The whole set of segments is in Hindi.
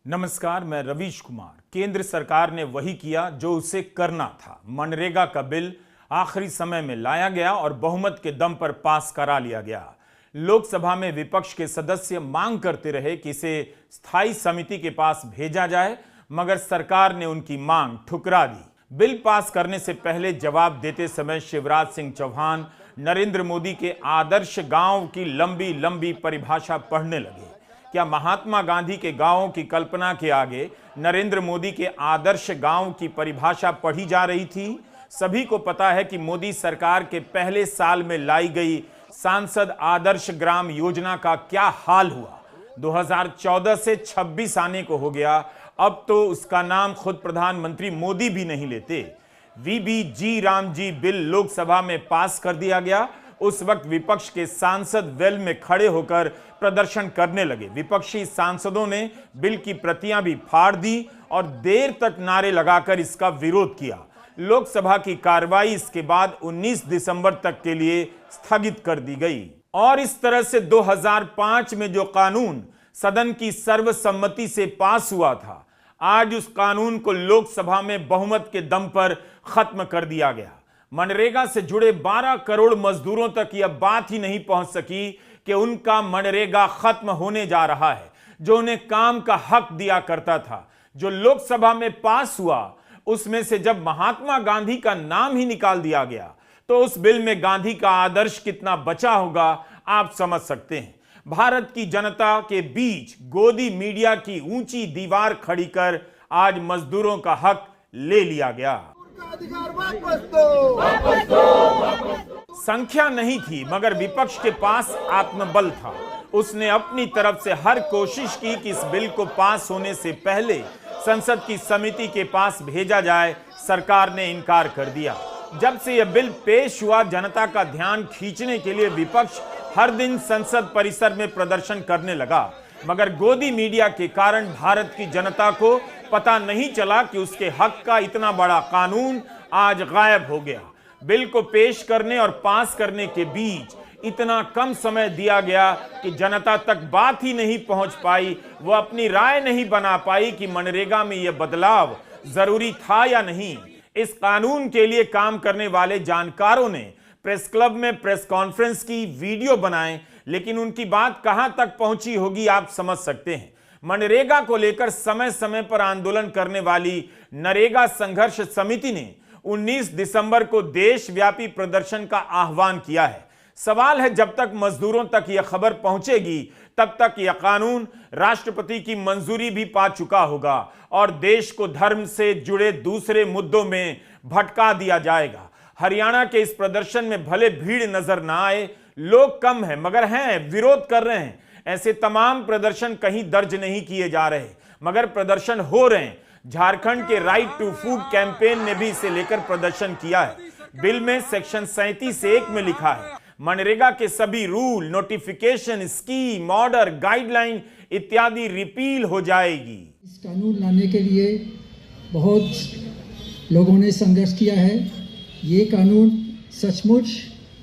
नमस्कार, मैं रवीश कुमार। केंद्र सरकार ने वही किया जो उसे करना था। मनरेगा का बिल आखिरी समय में लाया गया और बहुमत के दम पर पास करा लिया गया। लोकसभा में विपक्ष के सदस्य मांग करते रहे कि इसे स्थायी समिति के पास भेजा जाए, मगर सरकार ने उनकी मांग ठुकरा दी। बिल पास करने से पहले जवाब देते समय शिवराज सिंह चौहान नरेंद्र मोदी के आदर्श गांव की लंबी लंबी परिभाषा पढ़ने लगे। क्या महात्मा गांधी के गांवों की कल्पना के आगे नरेंद्र मोदी के आदर्श गांव की परिभाषा पढ़ी जा रही थी? सभी को पता है कि मोदी सरकार के पहले साल में लाई गई सांसद आदर्श ग्राम योजना का क्या हाल हुआ। 2014 से 26 आने को हो गया, अब तो उसका नाम खुद प्रधानमंत्री मोदी भी नहीं लेते। वीबीजी रामजी बिल लोकसभा में पास कर दिया गया। उस वक्त विपक्ष के सांसद वेल में खड़े होकर प्रदर्शन करने लगे। विपक्षी सांसदों ने बिल की प्रतियां भी फाड़ दी और देर तक नारे लगाकर इसका विरोध किया। लोकसभा की कार्रवाई इसके बाद 19 दिसंबर तक के लिए स्थगित कर दी गई। और इस तरह से 2005 में जो कानून सदन की सर्वसम्मति से पास हुआ था, आज उस कानून को लोकसभा में बहुमत के दम पर खत्म कर दिया गया। मनरेगा से जुड़े 12 करोड़ मजदूरों तक यह बात ही नहीं पहुंच सकी कि उनका मनरेगा खत्म होने जा रहा है। जो उन्हें काम का हक दिया करता था, जो लोकसभा में पास हुआ, उसमें से जब महात्मा गांधी का नाम ही निकाल दिया गया तो उस बिल में गांधी का आदर्श कितना बचा होगा आप समझ सकते हैं। भारत की जनता के बीच गोदी मीडिया की ऊंची दीवार खड़ी कर आज मजदूरों का हक ले लिया गया। वापस दो। संख्या नहीं थी, मगर विपक्ष के पास आत्मबल था। उसने अपनी तरफ से हर कोशिश की कि इस बिल को पास होने से पहले संसद की समिति के पास भेजा जाए। सरकार ने इनकार कर दिया। जब से यह बिल पेश हुआ, जनता का ध्यान खींचने के लिए विपक्ष हर दिन संसद परिसर में प्रदर्शन करने लगा, मगर गोदी मीडिया के कारण भारत की जनता को पता नहीं चला कि उसके हक का इतना बड़ा कानून आज गायब हो गया। बिल को पेश करने और पास करने के बीच इतना कम समय दिया गया कि जनता तक बात ही नहीं पहुंच पाई। वो अपनी राय नहीं बना पाई कि मनरेगा में यह बदलाव जरूरी था या नहीं। इस कानून के लिए काम करने वाले जानकारों ने प्रेस क्लब में प्रेस कॉन्फ्रेंस की, वीडियो बनाए, लेकिन उनकी बात कहां तक पहुंची होगी आप समझ सकते हैं। मनरेगा को लेकर समय समय पर आंदोलन करने वाली नरेगा संघर्ष समिति ने 19 दिसंबर को देशव्यापी प्रदर्शन का आह्वान किया है। सवाल है, जब तक मजदूरों तक यह खबर पहुंचेगी तब तक यह कानून राष्ट्रपति की मंजूरी भी पा चुका होगा और देश को धर्म से जुड़े दूसरे मुद्दों में भटका दिया जाएगा। हरियाणा के इस प्रदर्शन में भले भीड़ नजर ना आए, लोग कम हैं मगर हैं, विरोध कर रहे हैं। ऐसे तमाम प्रदर्शन कहीं दर्ज नहीं किए जा रहे, मगर प्रदर्शन हो रहे हैं। झारखंड के राइट टू फूड कैंपेन ने भी इसे लेकर प्रदर्शन किया है। बिल में सेक्शन 37(1) में लिखा है, मनरेगा के सभी rule, notification, scheme, order, guideline इत्यादि रिपील हो जाएगी। इस कानून लाने के लिए बहुत लोगों ने संघर्ष किया है। ये कानून सचमुच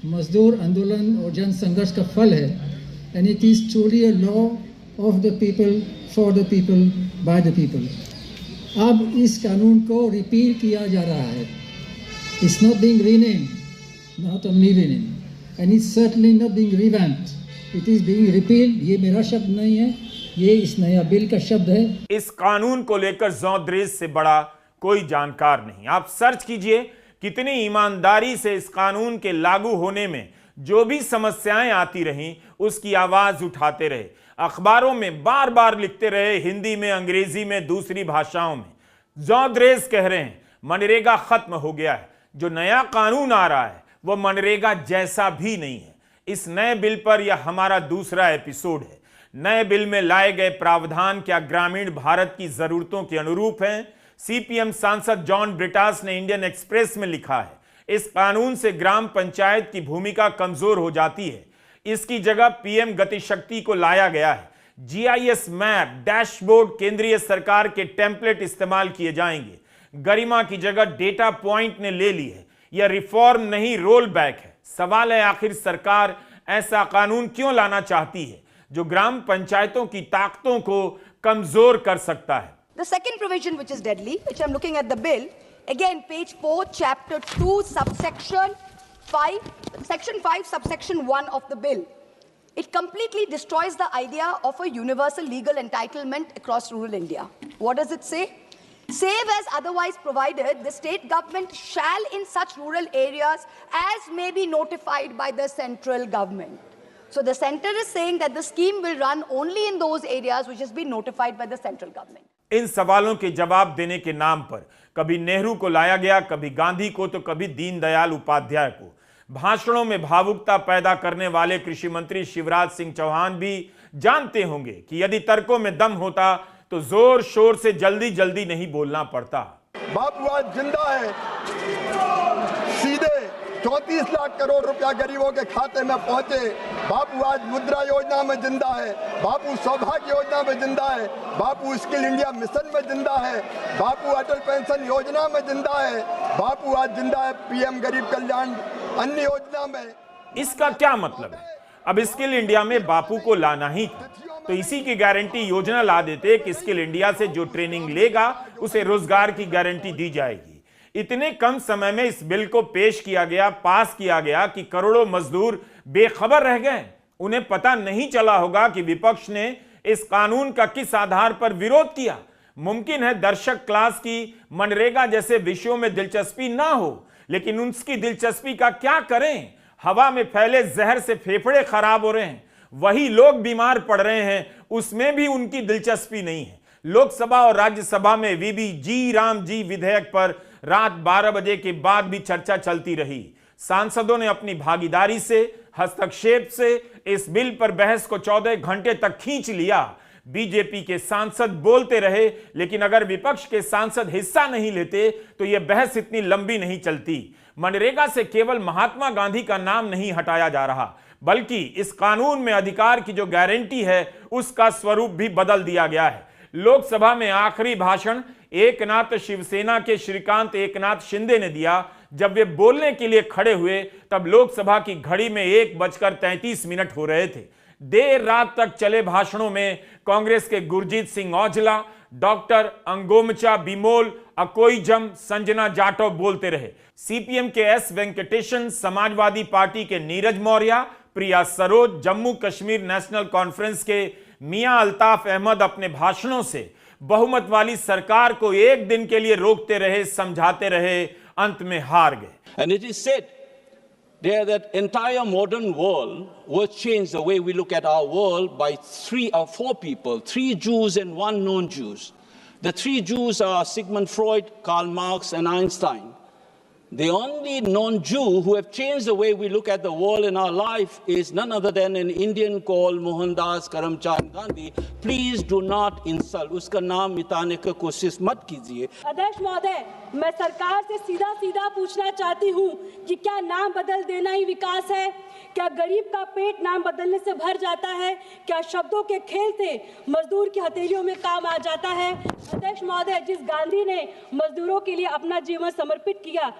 मजदूर आंदोलन और जन संघर्ष का फल है। And it is truly a law of the people, for the people, by the people. अब इस कानून को रिपील किया जा रहा है। It's not being renamed, not only renamed, and it's certainly not being revamped. It is being repealed. ये मेरा शब्द नहीं है, ये इस नया बिल का शब्द है। इस कानून को लेकर जौद्रेज से बड़ा कोई जानकार नहीं। आप सर्च कीजिए, कितनी ईमानदारी से इस कानून के लागू होने में जो भी समस्याएं आती रहीं उसकी आवाज उठाते रहे। अखबारों में बार बार लिखते रहे, हिंदी में, अंग्रेजी में, दूसरी भाषाओं में। जौद्रेज कह रहे हैं मनरेगा खत्म हो गया है। जो नया कानून आ रहा है वो मनरेगा जैसा भी नहीं है। इस नए बिल पर यह हमारा दूसरा एपिसोड है। नए बिल में लाए गए प्रावधान क्या ग्रामीण भारत की जरूरतों के अनुरूप हैं? सीपीएम सांसद जॉन ब्रिटास ने इंडियन एक्सप्रेस में लिखा है, इस कानून से ग्राम पंचायत की भूमिका कमजोर हो जाती है। इसकी जगह पीएम गति शक्ति को लाया गया है। जीआईएस मैप, डैशबोर्ड, केंद्रीय सरकार के टेम्पलेट इस्तेमाल किए जाएंगे। गरिमा की जगह डेटा पॉइंट ने ले ली है। यह रिफॉर्म नहीं, रोल बैक है। सवाल है, आखिर सरकार ऐसा कानून क्यों लाना चाहती है जो ग्राम पंचायतों की ताकतों को कमजोर कर सकता है। The second provision, which is deadly, which I'm looking at the bill, again, page 4, chapter 2, subsection 5, section 5, subsection 1 of the bill. It completely destroys the idea of a universal legal entitlement across rural India. What does it say? Save as otherwise provided, the state government shall in such rural areas as may be notified by the central government. So the center is saying that the scheme will run only in those areas which has been notified by the central government. इन सवालों के जवाब देने के नाम पर कभी नेहरू को लाया गया, कभी गांधी को, तो कभी दीनदयाल उपाध्याय को। भाषणों में भावुकता पैदा करने वाले कृषि मंत्री शिवराज सिंह चौहान भी जानते होंगे कि यदि तर्कों में दम होता तो जोर शोर से जल्दी जल्दी नहीं बोलना पड़ता। बापू आज जिंदा है, सीधे 34 लाख करोड़ रुपया गरीबों के खाते में पहुंचे। बापू आज मुद्रा योजना में जिंदा है, बापू सौभाग्य योजना में जिंदा है, बापू स्किल इंडिया मिशन में जिंदा है, बापू अटल पेंशन योजना में जिंदा है, बापू आज जिंदा है पीएम गरीब कल्याण अन्न योजना में। इसका क्या मतलब है? अब स्किल इंडिया में बापू को लाना ही था तो इसी की गारंटी योजना ला देते कि स्किल इंडिया से जो ट्रेनिंग लेगा उसे रोजगार की गारंटी दी जाएगी। इतने कम समय में इस बिल को पेश किया गया, पास किया गया कि करोड़ों मजदूर बेखबर रह गए। उन्हें पता नहीं चला होगा कि विपक्ष ने इस कानून का किस आधार पर विरोध किया। मुमकिन है दर्शक क्लास की मनरेगा जैसे विषयों में दिलचस्पी ना हो, लेकिन उसकी दिलचस्पी का क्या करें? हवा में फैले जहर से फेफड़े खराब हो रहे हैं, वही लोग बीमार पड़ रहे हैं, उसमें भी उनकी दिलचस्पी नहीं है। लोकसभा और राज्यसभा में वीबी जी राम जी विधेयक पर रात 12 बजे के बाद भी चर्चा चलती रही। सांसदों ने अपनी भागीदारी से, हस्तक्षेप से इस बिल पर बहस को 14 घंटे तक खींच लिया। बीजेपी के सांसद बोलते रहे, लेकिन अगर विपक्ष के सांसद हिस्सा नहीं लेते तो यह बहस इतनी लंबी नहीं चलती। मनरेगा से केवल महात्मा गांधी का नाम नहीं हटाया जा रहा, बल्कि इस कानून में अधिकार की जो गारंटी है उसका स्वरूप भी बदल दिया गया है। लोकसभा में आखिरी भाषण एकनाथ शिवसेना के श्रीकांत एकनाथ शिंदे ने दिया। जब वे बोलने के लिए खड़े हुए तब लोकसभा की घड़ी में 1:33 हो रहे थे। देर रात तक चले भाषणों में कांग्रेस के गुरजीत सिंह औजला, डॉक्टर अंगोमचा बिमोल, अकोईजम, संजना जाटव बोलते रहे। सीपीएम के एस वेंकटेशन, समाजवादी पार्टी के नीरज मौर्य, प्रिया सरोज, जम्मू कश्मीर नेशनल कॉन्फ्रेंस के मियां अल्ताफ अहमद अपने भाषणों से बहुमत वाली सरकार को एक दिन के लिए रोकते रहे, समझाते रहे, अंत में हार गए। And it is said there that entire modern world was changed the way we look at our world by 3 or 4 people, 3 Jews and 1 non-Jews. The 3 Jews are Sigmund Freud, Karl Marx and Einstein. The only non-Jew who have changed the way we look at the world in our life is none other than an Indian called Mohandas Karamchand Gandhi. Please do not insult. उसका नाम मिटाने की कोशिश मत कीजिए। अध्यक्ष महोदय, मैं सरकार से सीधा सीधा पूछना चाहती हूँ कि क्या नाम बदल देना ही विकास है? क्या गरीब का पेट नाम बदलने से भर जाता है? क्या शब्दों के खेल से मजदूर की हथेलियों में काम आ जाता है? अध्यक्ष महोदय, जिस गांधी ने मजदूरों के लिए अपना जीवन समर्पित किया,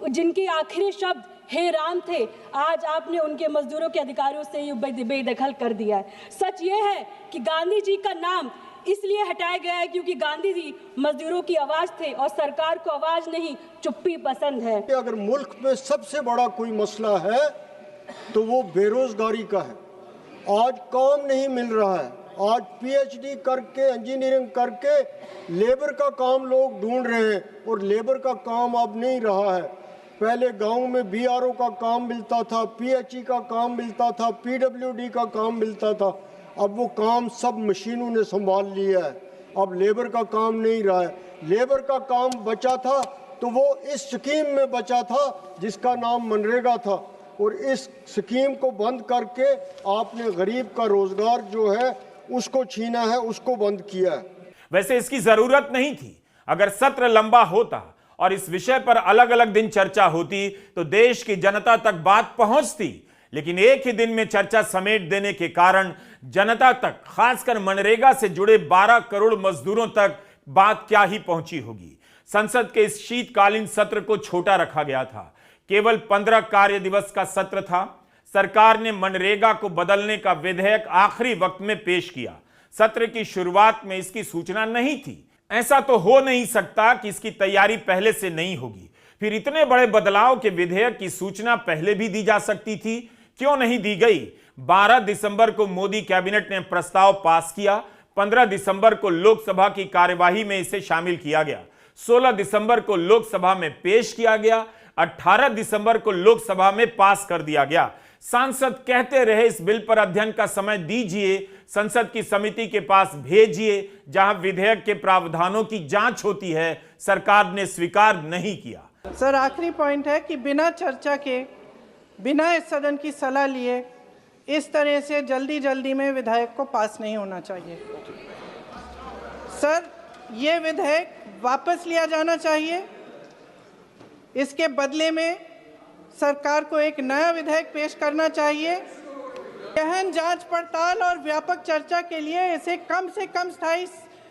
जिनके आखिरी शब्द हे राम थे, आज आपने उनके मजदूरों के अधिकारों से ये बेदखल कर दिया है। सच ये है कि गांधी जी का नाम इसलिए हटाया गया है क्योंकि गांधी जी मजदूरों की आवाज थे और सरकार को आवाज नहीं, चुप्पी पसंद है। अगर मुल्क में सबसे बड़ा कोई मसला है तो वो बेरोजगारी का है। आज काम नहीं मिल रहा है। आज पीएचडी करके, इंजीनियरिंग करके लेबर का काम लोग ढूंढ रहे हैं और लेबर का काम अब नहीं रहा है। पहले गांव में बीआरओ का काम मिलता था, पीएचई का काम मिलता था, पीडब्ल्यूडी का काम मिलता था। अब वो काम सब मशीनों ने संभाल लिया है। अब लेबर का काम नहीं रहा है। लेबर का काम बचा था तो वो इस स्कीम में बचा था जिसका नाम मनरेगा था, और इस स्कीम को बंद करके आपने गरीब का रोजगार जो है उसको छीना है, उसको बंद किया है। वैसे इसकी जरूरत नहीं थी। अगर सत्र लंबा होता और इस विषय पर अलग अलग दिन चर्चा होती तो देश की जनता तक बात पहुंचती, लेकिन एक ही दिन में चर्चा समेट देने के कारण जनता तक, खासकर मनरेगा से जुड़े 12 करोड़ मजदूरों तक बात क्या ही पहुंची होगी। संसद के इस शीतकालीन सत्र को छोटा रखा गया था। केवल 15 कार्य दिवस का सत्र था। सरकार ने मनरेगा को बदलने का विधेयक आखिरी वक्त में पेश किया। सत्र की शुरुआत में इसकी सूचना नहीं थी। ऐसा तो हो नहीं सकता कि इसकी तैयारी पहले से नहीं होगी। फिर इतने बड़े बदलाव के विधेयक की सूचना पहले भी दी जा सकती थी, क्यों नहीं दी गई? 12 दिसंबर को मोदी कैबिनेट ने प्रस्ताव पास किया, 15 दिसंबर को लोकसभा की कार्यवाही में इसे शामिल किया गया, 16 दिसंबर को लोकसभा में पेश किया गया, 18 दिसंबर को लोकसभा में पास कर दिया गया। सांसद कहते रहे इस बिल पर अध्ययन का समय दीजिए, संसद की समिति के पास भेजिए जहां विधेयक के प्रावधानों की जांच होती है। सरकार ने स्वीकार नहीं किया। सर, आखिरी पॉइंट है कि बिना चर्चा के, बिना इस सदन की सलाह लिए इस तरह से जल्दी में विधेयक को पास नहीं होना चाहिए। सर, ये विधेयक वापस लिया जाना चाहिए। इसके बदले में सरकार को एक नया विधेयक पेश करना चाहिए। गहन जांच पड़ताल और व्यापक चर्चा के लिए इसे कम से कम स्थायी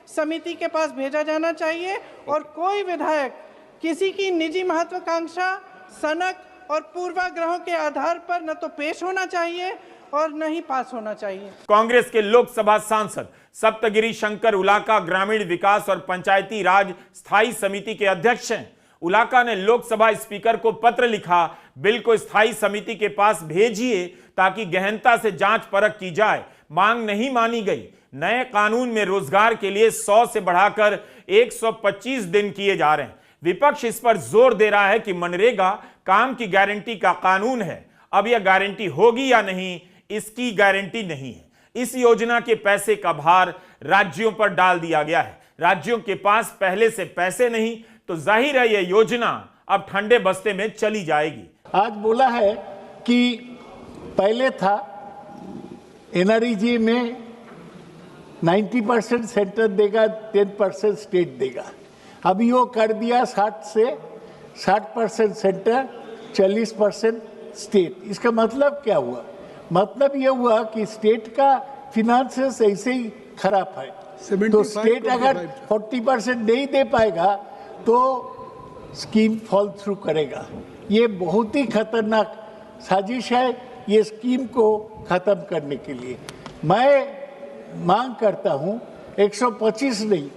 समिति के पास भेजा जाना चाहिए और कोई विधेयक किसी की निजी महत्वाकांक्षा, सनक और पूर्वाग्रहों के आधार पर न तो पेश होना चाहिए और न ही पास होना चाहिए। कांग्रेस के लोकसभा सांसद सप्तगिरी शंकर उलाका ग्रामीण विकास और पंचायती राज स्थायी समिति के अध्यक्ष हैं। उलाका ने लोकसभा स्पीकर को पत्र लिखा, बिल को स्थायी समिति के पास भेजिए ताकि गहनता से जांच परख की जाए। मांग नहीं मानी गई। नए कानून में रोजगार के लिए 100 से बढ़ाकर 125 दिन किए जा रहे हैं। विपक्ष इस पर जोर दे रहा है कि मनरेगा काम की गारंटी का कानून है। अब यह गारंटी होगी या नहीं, इसकी गारंटी नहीं है। इस योजना के पैसे का भार राज्यों पर डाल दिया गया है। राज्यों के पास पहले से पैसे नहीं, तो जाहिर है यह योजना अब ठंडे बस्ते में चली जाएगी। आज बोला है कि पहले था एनआरईजी में 90% सेंटर देगा, 10% स्टेट देगा। अभी वो कर दिया 60 से 60% सेंटर, 40% स्टेट। इसका मतलब क्या हुआ? मतलब ये हुआ कि स्टेट का फिनांसेस ऐसे ही खराब है, तो स्टेट अगर 40% नहीं दे पाएगा तो स्कीम फॉल थ्रू करेगा। ये बहुत ही खतरनाक साजिश है ये स्कीम को खत्म करने के लिए। मैं मांग करता हूँ 125 नहीं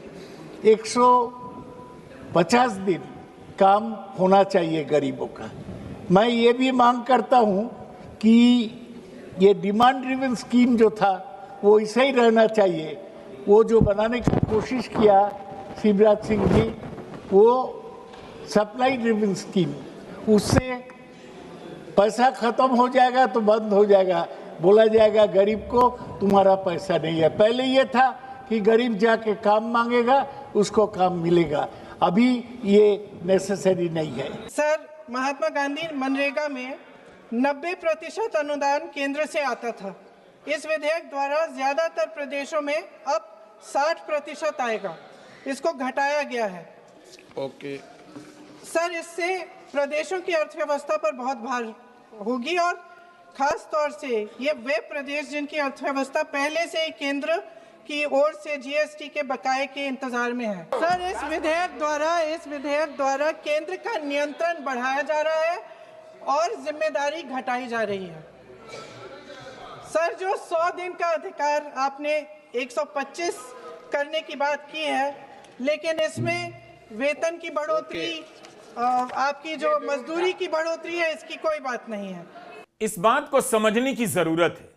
150 दिन काम होना चाहिए गरीबों का। मैं ये भी मांग करता हूँ कि ये डिमांड ड्रिवन स्कीम जो था वो ऐसे ही रहना चाहिए। वो जो बनाने की कोशिश किया शिवराज सिंह जी, वो सप्लाई ड्रिवन स्कीम, उससे पैसा खत्म हो जाएगा तो बंद हो जाएगा। बोला जाएगा गरीब को तुम्हारा पैसा नहीं है। पहले ये था कि गरीब जाके काम मांगेगा, उसको काम मिलेगा। अभी ये नेसेसरी नहीं है। सर, महात्मा गांधी मनरेगा में 90% अनुदान केंद्र से आता था। इस विधेयक द्वारा ज्यादातर प्रदेशों में अब 60% आएगा। इसको घटाया गया है। ओके सर, इससे प्रदेशों की अर्थव्यवस्था पर बहुत भार होगी और खास तौर से ये वे प्रदेश जिनकी अर्थव्यवस्था पहले से ही केंद्र की ओर से जीएसटी के बकाये के इंतजार में है। सर, इस विधेयक द्वारा केंद्र का नियंत्रण बढ़ाया जा रहा है और जिम्मेदारी घटाई जा रही है। सर, जो 100 दिन का अधिकार आपने 125 करने की बात की है, लेकिन इसमें वेतन की बढ़ोतरी, आपकी जो मजदूरी की बढ़ोतरी है, इसकी कोई बात नहीं है। इस बात को समझने की जरूरत है।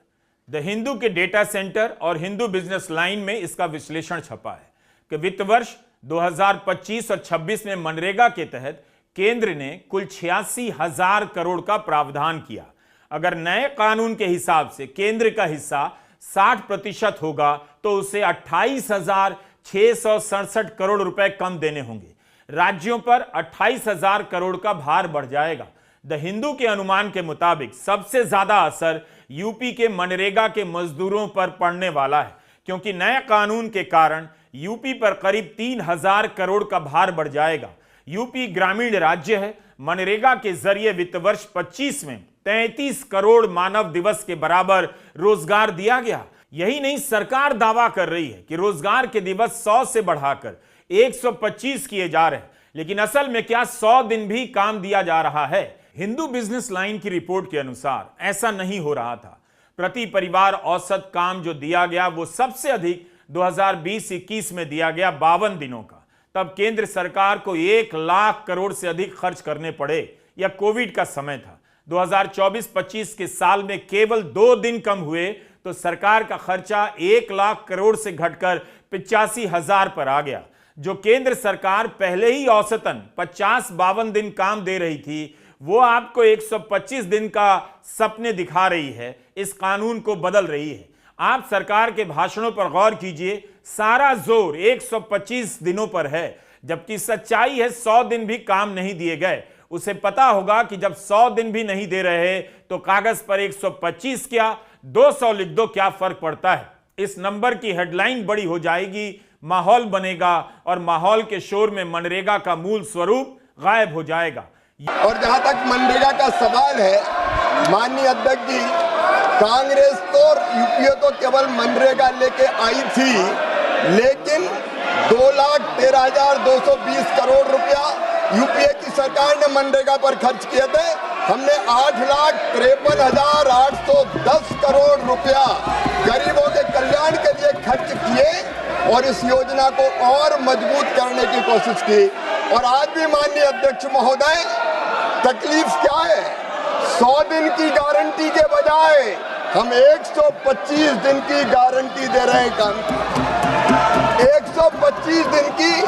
द हिंदू के डेटा सेंटर और हिंदू बिजनेस लाइन में इसका विश्लेषण छपा है कि वित्त वर्ष 2025 और 26 में मनरेगा के तहत केंद्र ने कुल 86,000 करोड़ का प्रावधान किया। अगर नए कानून के हिसाब से केंद्र का हिस्सा 60% होगा तो उसे 28,667 करोड़ रुपए कम देने होंगे। राज्यों पर 28,000 करोड़ का भार बढ़ जाएगा। द हिंदू के अनुमान के मुताबिक सबसे ज्यादा असर यूपी के मनरेगा के मजदूरों पर पड़ने वाला है, क्योंकि नए कानून के कारण यूपी पर करीब 3,000 करोड़ का भार बढ़ जाएगा। यूपी ग्रामीण राज्य है। मनरेगा के जरिए वित्त वर्ष 25 में 33 करोड़ मानव दिवस के बराबर रोजगार दिया गया। यही नहीं, सरकार दावा कर रही है कि रोजगार के दिवस 100 से बढ़ाकर 125 किए जा रहे हैं, लेकिन असल में क्या 100 दिन भी काम दिया जा रहा है? हिंदू बिजनेस लाइन की रिपोर्ट के अनुसार ऐसा नहीं हो रहा था। प्रति परिवार औसत काम जो दिया गया वो सबसे अधिक 2020-21 में दिया गया 52 दिनों का, तब केंद्र सरकार को 1 लाख करोड़ से अधिक खर्च करने पड़े। यह कोविड का समय था। 2024-25 के साल में केवल 2 दिन कम हुए तो सरकार का खर्चा 1 लाख करोड़ से घटकर 85,000 पर आ गया। जो केंद्र सरकार पहले ही औसतन 50-52 दिन काम दे रही थी, वो आपको 125 दिन का सपने दिखा रही है, इस कानून को बदल रही है। आप सरकार के भाषणों पर गौर कीजिए, सारा जोर 125 दिनों पर है, जबकि सच्चाई है 100 दिन भी काम नहीं दिए गए। उसे पता होगा कि जब 100 दिन भी नहीं दे रहे तो कागज पर 125 क्या 200 लिख दो, क्या फर्क पड़ता है। इस नंबर की हेडलाइन बड़ी हो जाएगी, माहौल बनेगा और माहौल के शोर में मनरेगा का मूल स्वरूप गायब हो जाएगा। और जहां तक मनरेगा का सवाल है, माननीय अध्यक्ष जी, कांग्रेस तो यूपीए तो केवल मनरेगा लेके आई थी, लेकिन 2,13,220 करोड़ रुपया यूपीए की सरकार ने मनरेगा पर खर्च किए थे। हमने 8,53,810 करोड़ रुपया गरीबों के कल्याण के लिए खर्च किए और इस योजना को और मजबूत करने की कोशिश की। और आज भी माननीय अध्यक्ष महोदय, तकलीफ क्या है? 100 दिन की गारंटी के बजाय हम 125 दिन की गारंटी दे रहे हैं। काम 125 दिन की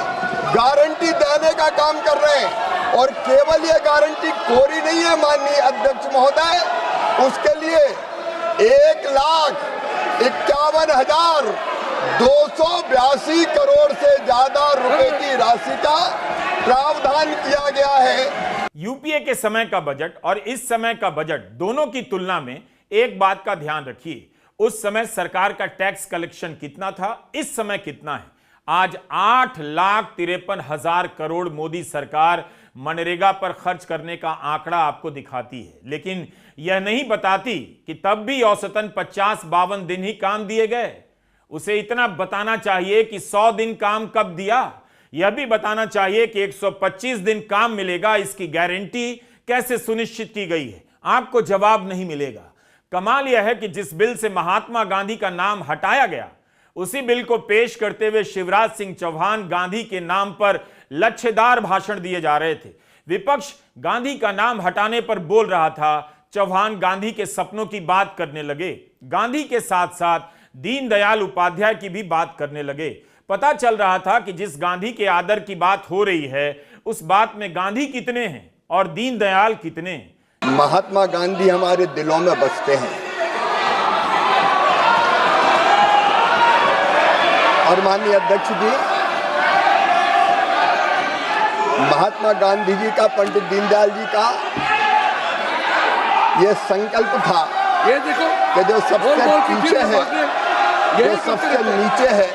गारंटी देने का काम कर रहे हैं और केवल ये गारंटी कोरी नहीं है माननीय अध्यक्ष महोदय, उसके लिए 1,51,282 करोड़ से ज्यादा रुपए की राशि का प्रावधान किया गया है। यूपीए के समय का बजट और इस समय का बजट दोनों की तुलना में एक बात का ध्यान रखिए, उस समय सरकार का टैक्स कलेक्शन कितना था, इस समय कितना है। आज 8,53,000 करोड़ मोदी सरकार मनरेगा पर खर्च करने का आंकड़ा आपको दिखाती है, लेकिन यह नहीं बताती कि तब भी औसतन 50-52 दिन ही काम दिए गए। उसे इतना बताना चाहिए कि 100 दिन काम कब दिया, यह भी बताना चाहिए कि 125 दिन काम मिलेगा, इसकी गारंटी कैसे सुनिश्चित की गई है। आपको जवाब नहीं मिलेगा। कमाल यह है कि जिस बिल से महात्मा गांधी का नाम हटाया गया, उसी बिल को पेश करते हुए शिवराज सिंह चौहान गांधी के नाम पर लच्छेदार भाषण दिए जा रहे थे। विपक्ष गांधी का नाम हटाने पर बोल रहा था, चौहान गांधी के सपनों की बात करने लगे, गांधी के साथ साथ दीनदयाल उपाध्याय की भी बात करने लगे। पता चल रहा था कि जिस गांधी के आदर की बात हो रही है, उस बात में गांधी कितने हैं और दीनदयाल कितने। महात्मा गांधी हमारे दिलों में बसते हैं और माननीय अध्यक्ष जी, महात्मा गांधी जी का, पंडित दीनदयाल जी का यह संकल्प था, ये देखो कि जो सबसे पीछे है, जो सबसे नीचे है,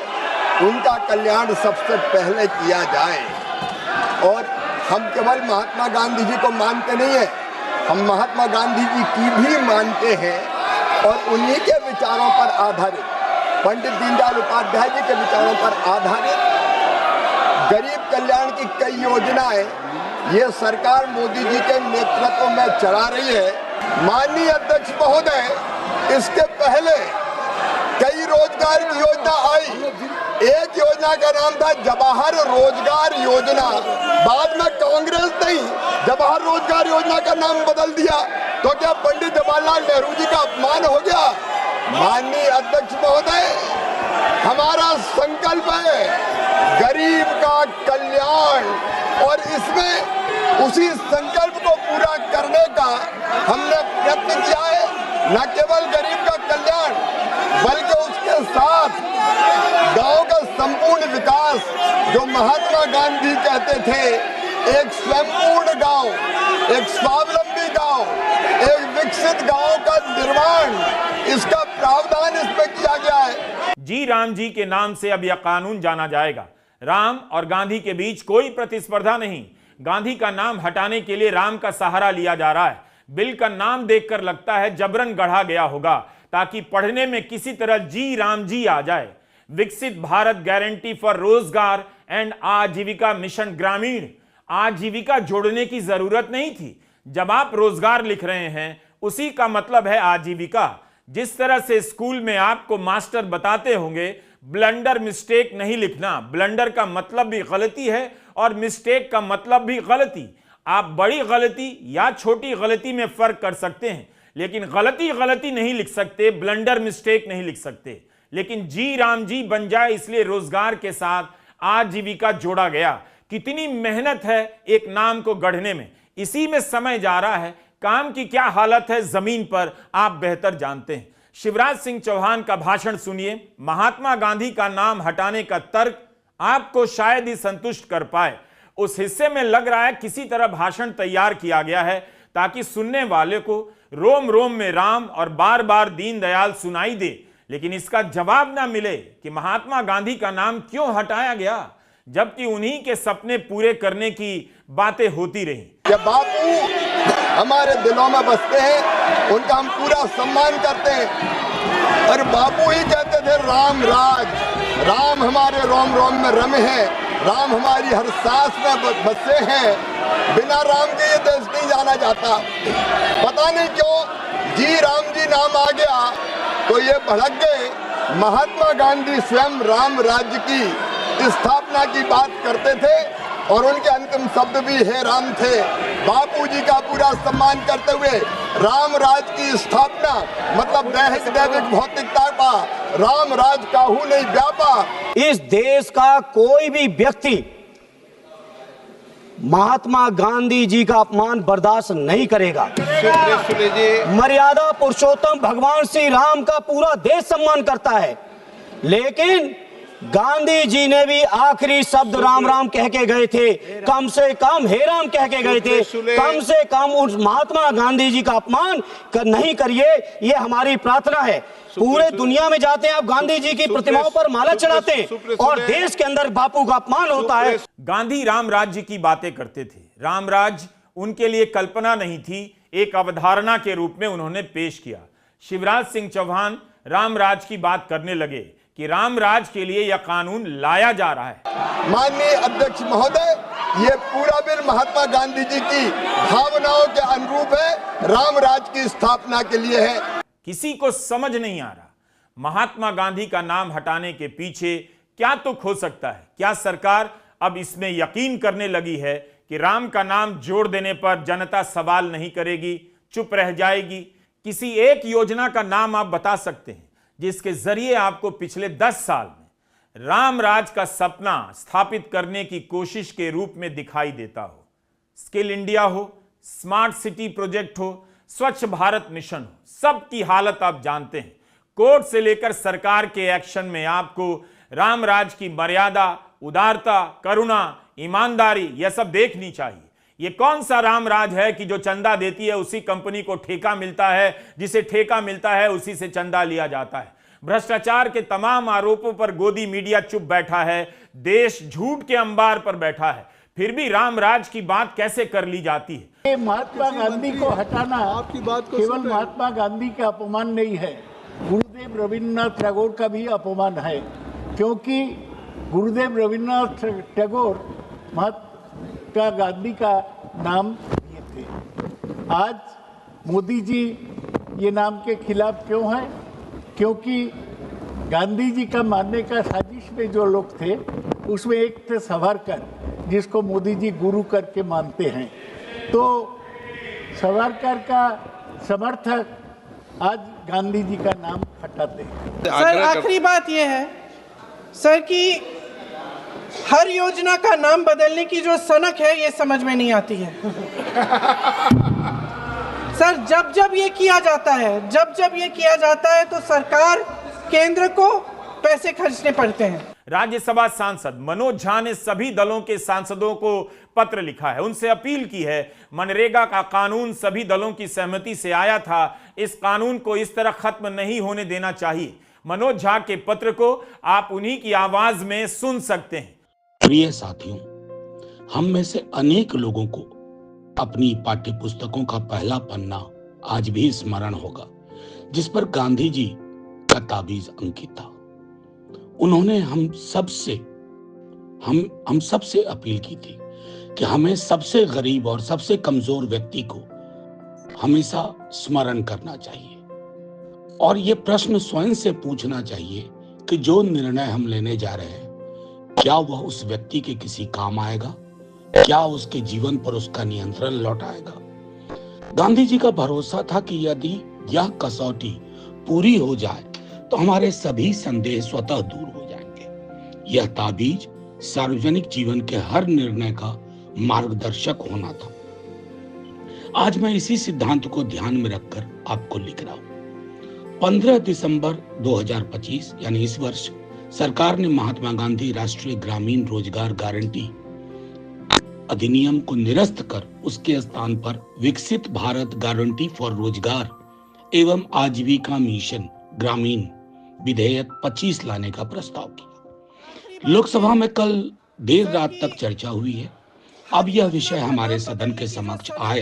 उनका कल्याण सबसे पहले किया जाए। और हम केवल महात्मा गांधी जी को मानते नहीं है, हम महात्मा गांधी जी की भी मानते हैं और उन्हीं के विचारों पर आधारित, पंडित दीनदयाल उपाध्याय जी के विचारों पर आधारित गरीब कल्याण की कई योजनाएं ये सरकार मोदी जी के नेतृत्व में चला रही है। माननीय अध्यक्ष महोदय, इसके पहले कई रोजगार की योजना आई। एक योजना का नाम था जवाहर रोजगार योजना, बाद में कांग्रेस ने जवाहर रोजगार योजना का नाम बदल दिया, तो क्या पंडित जवाहरलाल नेहरू जी का अपमान हो गया? माननीय अध्यक्ष महोदय, हमारा संकल्प है गरीब का कल्याण और इसमें उसी संकल्प को पूरा करने का हमने प्रयत्न किया है। न केवल गरीब का कल्याण बल्कि उसके साथ गांव का संपूर्ण विकास, जो महात्मा गांधी कहते थे, एक स्वयंपूर्ण गांव, एक स्वावलंबी गांव, एक विकसित गांव का निर्माण, इसका प्रावधान इसमें किया गया है। जी राम जी के नाम से अब यह कानून जाना जाएगा। राम और गांधी के बीच कोई प्रतिस्पर्धा नहीं। गांधी का नाम हटाने के लिए राम का सहारा लिया जा रहा है। बिल का नाम देखकर लगता है जबरन गढ़ा गया होगा ताकि पढ़ने में किसी तरह जी राम जी आ जाए। विकसित भारत गारंटी फॉर रोजगार एंड आजीविका मिशन ग्रामीण, आजीविका जोड़ने की जरूरत नहीं थी। जब आप रोजगार लिख रहे हैं, उसी का मतलब है आजीविका। जिस तरह से स्कूल में आपको मास्टर बताते होंगे ब्लंडर मिस्टेक नहीं लिखना। ब्लंडर का मतलब भी गलती है और मिस्टेक का मतलब भी गलती। आप बड़ी गलती या छोटी गलती में फर्क कर सकते हैं, लेकिन गलती नहीं लिख सकते, ब्लंडर मिस्टेक नहीं लिख सकते। लेकिन जी राम जी बन जाए, इसलिए रोजगार के साथ आजीविका जोड़ा गया। कितनी मेहनत है एक नाम को गढ़ने में, इसी में समय जा रहा है। काम की क्या हालत है जमीन पर, आप बेहतर जानते हैं। शिवराज सिंह चौहान का भाषण सुनिए। महात्मा गांधी का नाम हटाने का तर्क आपको शायद ही संतुष्ट कर पाए। उस हिस्से में लग रहा है किसी तरह भाषण तैयार किया गया है ताकि सुनने वाले को रोम रोम में राम और बार बार दीनदयाल सुनाई दे, लेकिन इसका जवाब ना मिले कि महात्मा गांधी का नाम क्यों हटाया गया, जबकि उन्हीं के सपने पूरे करने की बातें होती रही। जब बापू हमारे दिलों में बसते हैं, उनका हम पूरा सम्मान करते हैं। और बापू ही कहते थे राम राज, राम हमारे रोम रोम में रमे हैं, राम हमारी हर सांस में बसे हैं। बिना राम के ये देश नहीं जाना जाता। पता नहीं क्यों जी राम जी नाम आ गया तो ये भड़क गए। महात्मा गांधी स्वयं राम राज्य की स्थापना की बात करते थे और उनके अंतिम शब्द भी हे राम थे। बापूजी का पूरा सम्मान करते हुए राम राज की स्थापना मतलब दैहिक दैविक भौतिकता का राम राज काहू नहीं व्यापा। इस देश का कोई भी व्यक्ति महात्मा गांधी जी का अपमान बर्दाश्त नहीं करेगा। मर्यादा पुरुषोत्तम भगवान श्री राम का पूरा देश सम्मान करता है, लेकिन गांधी जी ने भी आखिरी शब्द राम राम कह के गए थे। कम से कम हे राम कह के गए थे। कम से कम उस महात्मा गांधी जी का अपमान नहीं करिए, ये हमारी प्रार्थना है। पूरे दुनिया में जाते हैं आप, गांधी जी की प्रतिमाओं पर माला चढ़ाते हैं और देश के अंदर बापू का अपमान होता है। गांधी राम राज्य की बातें करते थे। राम राज्य उनके लिए कल्पना नहीं थी, एक अवधारणा के रूप में उन्होंने पेश किया। शिवराज सिंह चौहान राम राज की बात करने लगे कि राम राज के लिए यह कानून लाया जा रहा है। माननीय अध्यक्ष महोदय, ये पूरा बिल महात्मा गांधी जी की भावनाओं के अनुरूप है, राम राज की स्थापना के लिए है। किसी को समझ नहीं आ रहा महात्मा गांधी का नाम हटाने के पीछे क्या तुक हो सकता है। क्या सरकार अब इसमें यकीन करने लगी है कि राम का नाम जोड़ देने पर जनता सवाल नहीं करेगी, चुप रह जाएगी? किसी एक योजना का नाम आप बता सकते हैं जिसके जरिए आपको पिछले 10 साल में राम राज का सपना स्थापित करने की कोशिश के रूप में दिखाई देता हो? स्किल इंडिया हो, स्मार्ट सिटी प्रोजेक्ट हो, स्वच्छ भारत मिशन हो, सबकी हालत आप जानते हैं। कोर्ट से लेकर सरकार के एक्शन में आपको राम राज की मर्यादा, उदारता, करुणा, ईमानदारी यह सब देखनी चाहिए। ये कौन सा राम राज है कि जो चंदा देती है उसी कंपनी को ठेका मिलता है, जिसे ठेका मिलता है उसी से चंदा लिया जाता है। भ्रष्टाचार के तमाम आरोपों पर गोदी मीडिया चुप बैठा है, देश झूठ के अंबार पर बैठा है, फिर भी राम राज की बात कैसे कर ली जाती है? महात्मा गांधी को हटाना आपकी बात को केवल महात्मा गांधी का अपमान नहीं है, गुरुदेव रविन्द्रनाथ टैगोर का भी अपमान है, क्योंकि गुरुदेव रविन्द्रनाथ टैगोर महात्मा गांधी का नाम दिए थे। आज मोदी जी ये नाम के खिलाफ क्यों है? क्योंकि गांधी जी का मानने का साजिश में जो लोग थे उसमें एक थे सावरकर, जिसको मोदी जी गुरु करके मानते हैं। तो सावरकर का समर्थक आज गांधी जी का नाम हटाते हैं। सर आखिरी बात यह है सर कि हर योजना का नाम बदलने की जो सनक है ये समझ में नहीं आती है। सर जब जब ये किया जाता है तो सरकार केंद्र को पैसे खर्चने पड़ते हैं। राज्यसभा सांसद मनोज झा ने सभी दलों के सांसदों को पत्र लिखा है, उनसे अपील की है। मनरेगा का कानून सभी दलों की सहमति से आया था, इस कानून को इस तरह खत्म नहीं होने देना चाहिए। मनोज झा के पत्र को आप उन्हीं की आवाज में सुन सकते हैं। प्रिय साथियों, हम में से अनेक लोगों को अपनी पाठ्य पुस्तकों का पहला पन्ना आज भी स्मरण होगा, जिस पर गांधी जी का ताबीज अंकित था। उन्होंने हम सबसे अपील की थी कि हमें सबसे गरीब और सबसे कमजोर व्यक्ति को हमेशा स्मरण करना चाहिए और ये प्रश्न स्वयं से पूछना चाहिए कि जो निर्णय हम लेने जा रहे हैं क्या वह उस व्यक्ति के किसी काम आएगा, क्या उसके जीवन पर उसका नियंत्रण लौट आएगा। गांधी जी का भरोसा था कि यदि यह कसौटी पूरी हो जाए तो हमारे सभी संदेह स्वतः दूर हो जाएंगे। यह ताबीज सार्वजनिक जीवन के हर निर्णय का मार्गदर्शक होना था। आज मैं इसी सिद्धांत को ध्यान में रखकर आपको लिख रहा हूं। 15 दिसंबर 2025 यानी इस वर्ष सरकार ने महात्मा गांधी राष्ट्रीय ग्रामीण रोजगार गारंटी अधिनियम को निरस्त कर उसके स्थान पर विकसित भारत गारंटी फॉर रोजगार एवं आजीविका मिशन ग्रामीण विधेयक 25 लाने का प्रस्ताव किया। लोकसभा में कल देर रात तक चर्चा हुई है। अब यह विषय हमारे सदन के समक्ष आए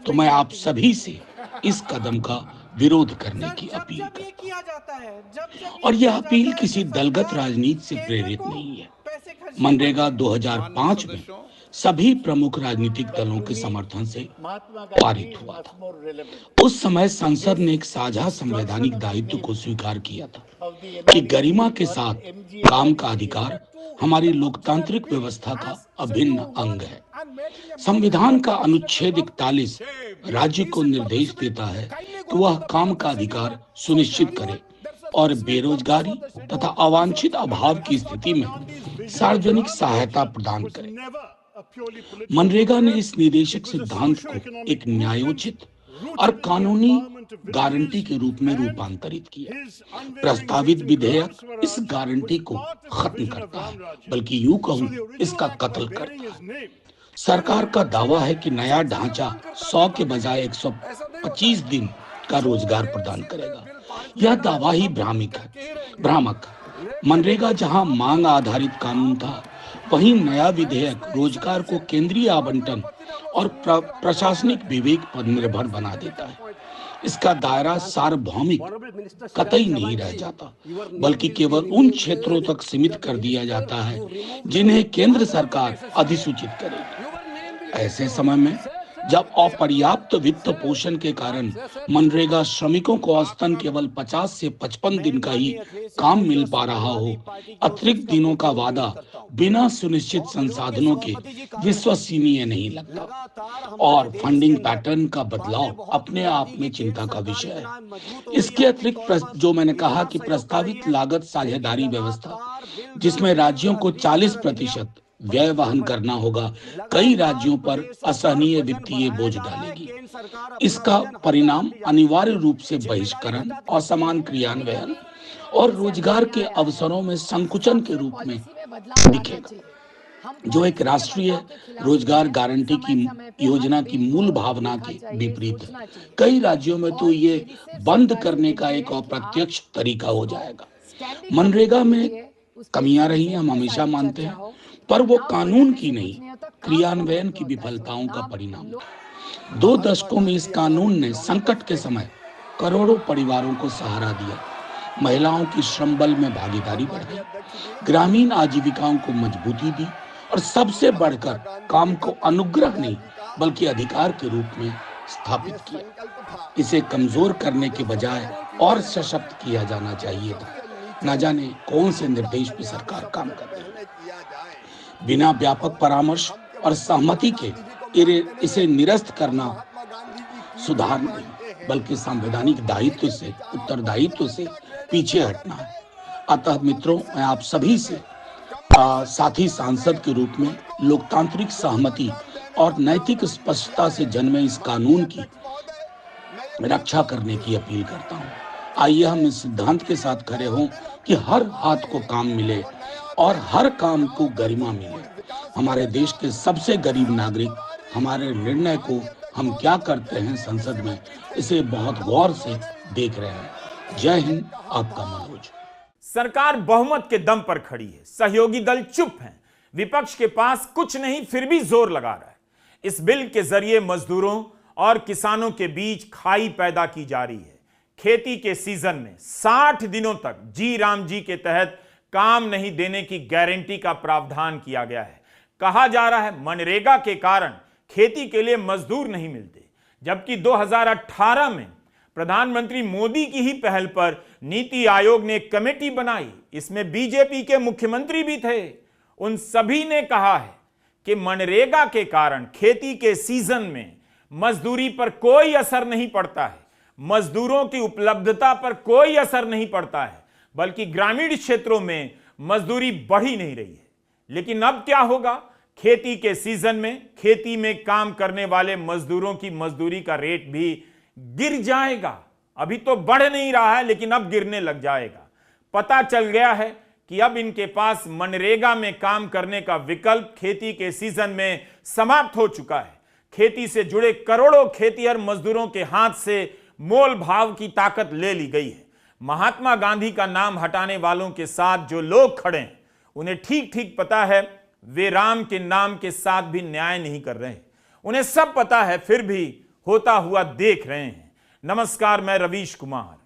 तो मैं आप सभी से इस कदम का विरोध करने की अपील करता हूं। और यह अपील किसी दलगत राजनीति से प्रेरित नहीं है। मनरेगा 2005 में सभी प्रमुख राजनीतिक दलों के समर्थन से पारित हुआ था। उस समय संसद ने एक साझा संवैधानिक दायित्व को स्वीकार किया था कि गरिमा के साथ काम का अधिकार हमारी लोकतांत्रिक व्यवस्था का अभिन्न अंग है। संविधान का अनुच्छेद 41 राज्य को निर्देश देता है कि वह काम का अधिकार सुनिश्चित करे और बेरोजगारी तथा अवांछित अभाव की स्थिति में सार्वजनिक सहायता प्रदान करे। मनरेगा ने इस निदेशक सिद्धांत को एक न्यायोचित और कानूनी गारंटी के रूप में रूपांतरित किया। प्रस्तावित विधेयक इस गारंटी को खत्म करता है, बल्कि यूं कहूं इसका कत्ल करता है। सरकार का दावा है कि नया ढांचा 100 के बजाय 125 दिन का रोजगार प्रदान करेगा। यह दावा ही भ्रामक है। मनरेगा जहां मांग आधारित कानून था, वहीं नया विधेयक रोजगार को केंद्रीय आवंटन और प्रशासनिक विवेक पर निर्भर बना देता है। इसका दायरा सार्वभौमिक कतई नहीं रह जाता, बल्कि केवल उन क्षेत्रों तक सीमित कर दिया जाता है जिन्हें केंद्र सरकार अधिसूचित करेगी। ऐसे समय में जब अपर्याप्त वित्त पोषण के कारण मनरेगा श्रमिकों को औसतन केवल 50 से 55 दिन का ही काम मिल पा रहा हो, अतिरिक्त दिनों का वादा बिना सुनिश्चित संसाधनों के विश्वसनीय नहीं लगता। और फंडिंग पैटर्न का बदलाव अपने आप में चिंता का विषय है। इसके अतिरिक्त जो मैंने कहा कि प्रस्तावित लागत साझेदारी व्यवस्था, जिसमें राज्यों को 40% व्यय वहन करना होगा, कई राज्यों पर असहनीय वित्तीय बोझ डालेगी। इसका परिणाम अनिवार्य रूप से बहिष्करण, असमान क्रियान्वयन और रोजगार के अवसरों में संकुचन के रूप में दिखेगा, जो एक राष्ट्रीय रोजगार गारंटी की योजना की मूल भावना के विपरीत है। कई राज्यों में तो ये बंद करने का एक अप्रत्यक्ष तरीका हो जाएगा। मनरेगा में कमियां रही हैं, हम हमेशा मानते हैं, पर वो कानून की नहीं, क्रियान्वयन की विफलताओं का परिणाम था। 2 दशकों में इस कानून ने संकट के समय करोड़ों परिवारों को सहारा दिया, महिलाओं की श्रम बल में भागीदारी बढ़ाई, ग्रामीण आजीविकाओं को मजबूती दी और सबसे बढ़कर काम को अनुग्रह नहीं बल्कि अधिकार के रूप में स्थापित किया। इसे कमजोर करने के बजाय और सशक्त किया जाना चाहिए था। न जाने कौन से निर्देश पे सरकार काम कर रही है। बिना व्यापक परामर्श और सहमति के इसे निरस्त करना सुधार नहीं, बल्कि संवैधानिक दायित्व से, उत्तरदायित्व से पीछे हटना है। अतः मित्रों, मैं आप सभी से साथी सांसद के रूप में लोकतांत्रिक सहमति और नैतिक स्पष्टता से जन्मे इस कानून की रक्षा करने की अपील करता हूं। आइए हम इस सिद्धांत के साथ खड़े हों कि हर हाथ को काम मिले और हर काम को गरिमा मिले। हमारे देश के सबसे गरीब नागरिक हमारे निर्णय को हम क्या करते हैं संसद में, इसे बहुत गौर से देख रहे हैं। जय हिंद, आपका मनोज। सरकार बहुमत के दम पर खड़ी है, सहयोगी दल चुप हैं, विपक्ष के पास कुछ नहीं फिर भी जोर लगा रहा है। इस बिल के जरिए मजदूरों और किसानों के बीच खाई पैदा की जा रही है। खेती के सीजन में 60 दिनों तक जी राम जी के तहत काम नहीं देने की गारंटी का प्रावधान किया गया है। कहा जा रहा है मनरेगा के कारण खेती के लिए मजदूर नहीं मिलते, जबकि 2018 में प्रधानमंत्री मोदी की ही पहल पर नीति आयोग ने एक कमेटी बनाई, इसमें बीजेपी के मुख्यमंत्री भी थे। उन सभी ने कहा है कि मनरेगा के कारण खेती के सीजन में मजदूरी पर कोई असर नहीं पड़ता है, मजदूरों की उपलब्धता पर कोई असर नहीं पड़ता है, बल्कि ग्रामीण क्षेत्रों में मजदूरी बढ़ ही नहीं रही है। लेकिन अब क्या होगा? खेती के सीजन में खेती में काम करने वाले मजदूरों की मजदूरी का रेट भी गिर जाएगा। अभी तो बढ़ नहीं रहा है, लेकिन अब गिरने लग जाएगा। पता चल गया है कि अब इनके पास मनरेगा में काम करने का विकल्प खेती के सीजन में समाप्त हो चुका है। खेती से जुड़े करोड़ों खेतीहर मजदूरों के हाथ से मोल भाव की ताकत ले ली गई है। महात्मा गांधी का नाम हटाने वालों के साथ जो लोग खड़े हैं, उन्हें ठीक ठीक पता है वे राम के नाम के साथ भी न्याय नहीं कर रहे। उन्हें सब पता है, फिर भी होता हुआ देख रहे हैं। नमस्कार, मैं रवीश कुमार।